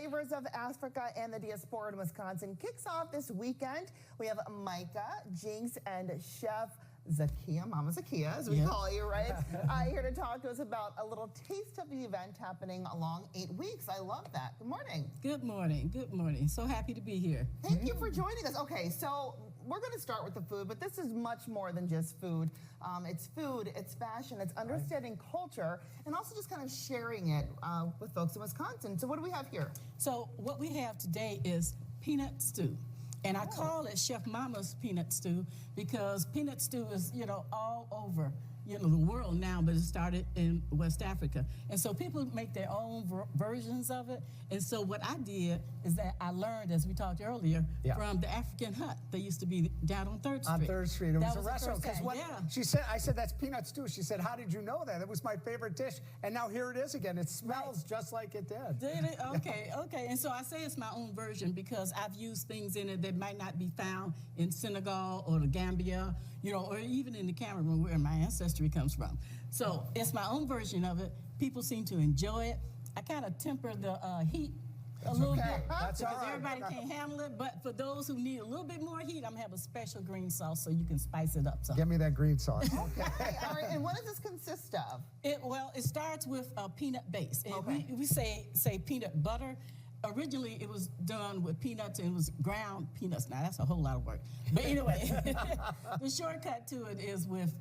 Flavors of Africa and the Diaspora in Wisconsin kicks off this weekend. We have Micah, Jinx, and Chef Zakia, Mama Zakia, as we call you, right? Here to talk to us about a little taste of the event happening along 8 weeks. I love that. Good morning. Good morning. Good morning. So happy to be here. Thank you for joining us. Okay, so we're going to start with the food, but this is much more than just food. It's food, it's fashion, it's understanding culture, and also just kind of sharing it with folks in Wisconsin. So what do we have here? So what we have today is peanut stew. And I call it Chef Mama's peanut stew because peanut stew is, all over, the world now, but it started in West Africa. And so people make their own versions of it. And so what I did is that I learned, as we talked earlier, from the African hut that used to be down on 3rd Street. On 3rd Street. It was a restaurant. She said, I said, that's peanut stew. She said, how did you know that? It was my favorite dish. And now here it is again. It smells just like it did. Did it? Okay, okay. And so I say it's my own version because I've used things in it that might not be found in Senegal or the Gambia, or even in the Cameroon where my ancestry comes from. So it's my own version of it. People seem to enjoy it. I kind of temper the heat a little bit That's because all right. everybody can't handle it. But for those who need a little bit more heat, I'm gonna have a special green sauce so you can spice it up. So. Give me that green sauce. Okay, all right. And what does this consist of? It starts with a peanut base. And we say peanut butter. Originally, it was done with peanuts, and it was ground peanuts. Now, that's a whole lot of work. But anyway, the shortcut to it is with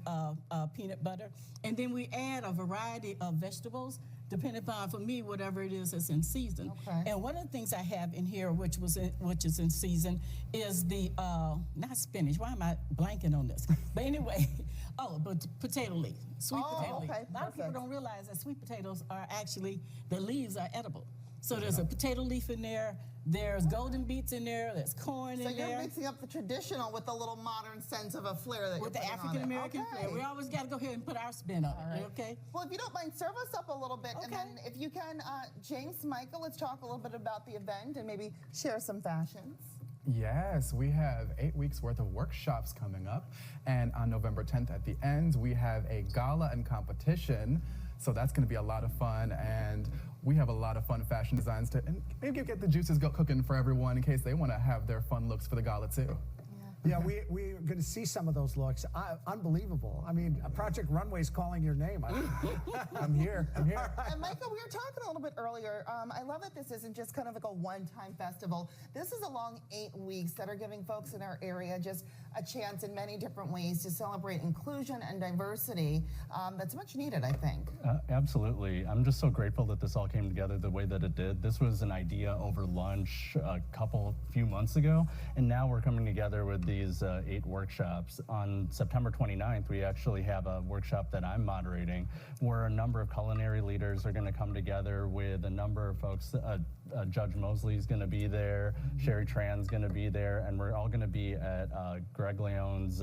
peanut butter. And then we add a variety of vegetables, depending upon, for me, whatever it is that's in season. Okay. And one of the things I have in here, which is in season, is the, not spinach. Why am I blanking on this? But anyway, but potato leaf, sweet potato leaf. Okay, a lot of people don't realize that sweet potatoes are actually, the leaves are edible. So there's a potato leaf in there, there's golden beets in there, there's corn in there. So you're mixing up the traditional with a little modern sense of a flair that with the African-American flair. We always got to go ahead and put our spin on it, okay? Well, if you don't mind, serve us up a little bit. And then if you can, James, Michael, let's talk a little bit about the event and maybe share some fashions. Yes, we have 8 weeks worth of workshops coming up. And on November 10th at the end, we have a gala and competition. So that's going to be a lot of fun, and we have a lot of fun fashion designs to and maybe get the juices cooking for everyone in case they want to have their fun looks for the gala too. Yeah, we're going to see some of those looks. Unbelievable. I mean, Project Runway's calling your name. I'm here. I'm here. And Michael, we were talking a little bit earlier. I love that this isn't just kind of like a one-time festival. This is a long 8 weeks that are giving folks in our area just a chance in many different ways to celebrate inclusion and diversity that's much needed, I think. Absolutely. I'm just so grateful that this all came together the way that it did. This was an idea over lunch a few months ago, and now we're coming together with these 8 workshops. On September 29th, we actually have a workshop that I'm moderating where a number of culinary leaders are going to come together with a number of folks. Judge Mosley's going to be there, Sherry Tran's going to be there, and we're all going to be at Greg Leone's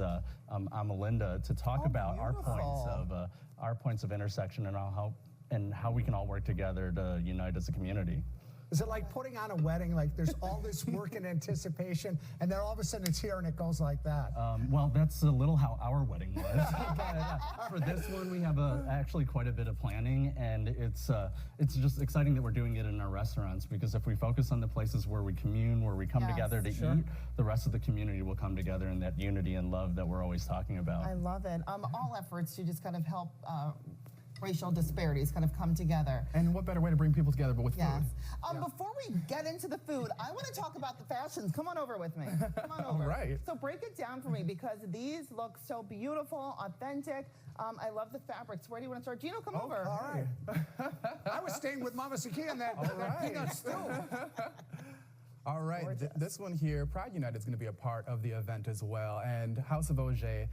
Amalinda to talk about our points of intersection and how we can all work together to unite as a community. Is it like putting on a wedding? Like there's all this work and anticipation, and then all of a sudden it's here and it goes like that? Well, that's a little how our wedding was. For this one, we have actually quite a bit of planning, and it's just exciting that we're doing it in our restaurants, because if we focus on the places where we commune, where we come together to eat, the rest of the community will come together in that unity and love that we're always talking about. I love it. All efforts to just kind of help racial disparities kind of come together. And what better way to bring people together but with food? Before we get into the food, I want to talk about the fashions. Come on over with me. Come on over. All right. So break it down for me, because these look so beautiful, authentic. I love the fabrics. Where do you want to start? Gino, come over. All right. I was staying with Mama Zakia on that peanut stew. All right, this one here, Pride United, is going to be a part of the event as well. And House of Oge,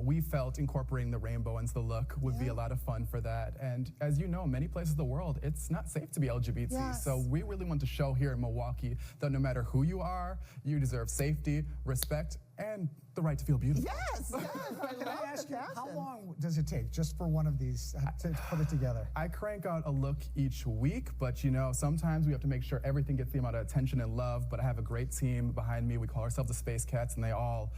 we felt incorporating the rainbow into the look would be a lot of fun for that. And as you know, many places in the world, it's not safe to be LGBT. So we really want to show here in Milwaukee that no matter who you are, you deserve safety, respect, and the right to feel beautiful. Yes, yes. Can I ask you, how long does it take just for one of these to put it together? I crank out a look each week, but sometimes we have to make sure everything gets the amount of attention and love, but I have a great team behind me. We call ourselves the Space Cats, and they all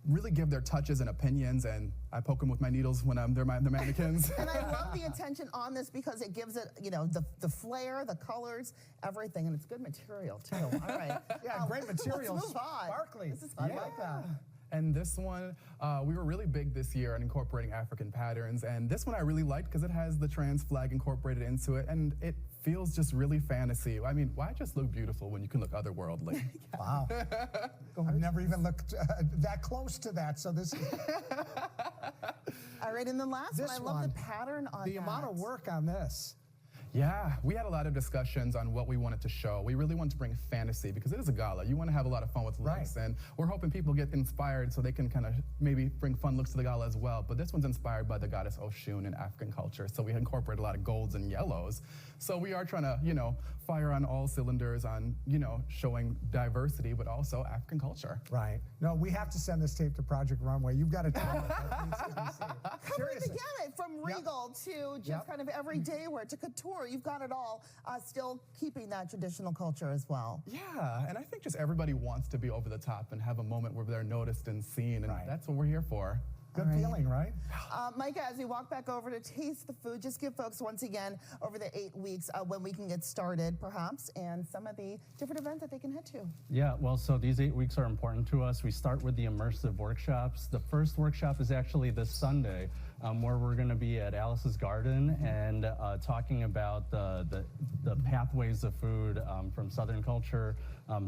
really give their touches and opinions, and I poke them with my needles when they're the mannequins. And I love the attention on this because it gives it, the flair, the colors, everything, and it's good material too. All right. Yeah, great material. Let's move on. Sparkly. This is fun. I like that. And this one, we were really big this year on incorporating African patterns. And this one I really liked because it has the trans flag incorporated into it. And it feels just really fantasy. I mean, why just look beautiful when you can look otherworldly? Wow. I've never even looked that close to that. So this is All right, and the last This one, I love one, the pattern on the that. amount of work on this. Yeah, we had a lot of discussions on what we wanted to show. We really wanted to bring fantasy because it is a gala. You want to have a lot of fun with looks, Right. and we're hoping people get inspired so they can kind of maybe bring fun looks to the gala as well. But this one's inspired by the goddess Oshun in African culture, so we incorporate a lot of golds and yellows. So we are trying to, fire on all cylinders on, showing diversity, but also African culture. Right. No, we have to send this tape to Project Runway. You've got to tell us. Covering the gamut from regal to just kind of everyday wear to couture. You've got it all, still keeping that traditional culture as well. Yeah, and I think just everybody wants to be over the top and have a moment where they're noticed and seen, and Right. that's what we're here for. Good feeling, right? Micah, as we walk back over to taste the food, just give folks once again over the 8 weeks when we can get started, perhaps, and some of the different events that they can head to. Yeah, well, so these 8 weeks are important to us. We start with the immersive workshops. The first workshop is actually this Sunday, where we're going to be at Alice's Garden and talking about the pathways of food from Southern culture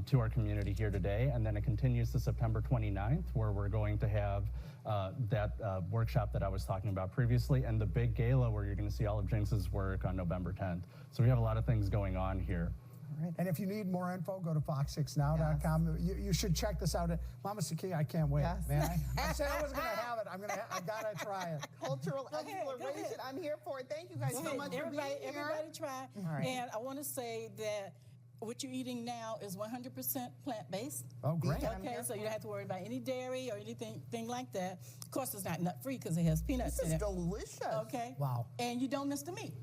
to our community here today. And then it continues to September 29th, where we're going to have that workshop that I was talking about previously, and the big gala where you're going to see all of Jinx's work on November 10th. So we have a lot of things going on here. And if you need more info, go to fox6now.com. You should check this out. Mama Sakia, I can't wait. Yes. Man, I said I wasn't going to have it. I got to try it. Cultural Go ahead. exploration. I'm here for it. Thank you guys so much for being here. Everybody try. right. And I want to say that what you're eating now is 100% plant-based. Oh, great. Vegan. I'm Okay, here so for you don't have to worry about any dairy or anything like that. Of course, it's not nut-free because it has peanuts This in is it. delicious. Okay. Wow. And you don't miss the meat.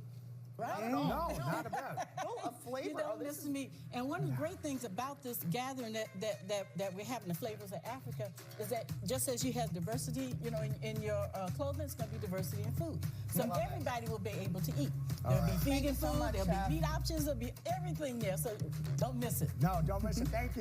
Right? No, not a bit. Oh, a flavor. You don't miss the meat. And one of the great things about this gathering that we're having, the flavors of Africa, is that just as you have diversity, in your clothing, it's going to be diversity in food. So everybody will be able to eat. There'll be vegan food, there'll be meat options, there'll be everything there. So don't miss it. No, don't miss it. Thank you.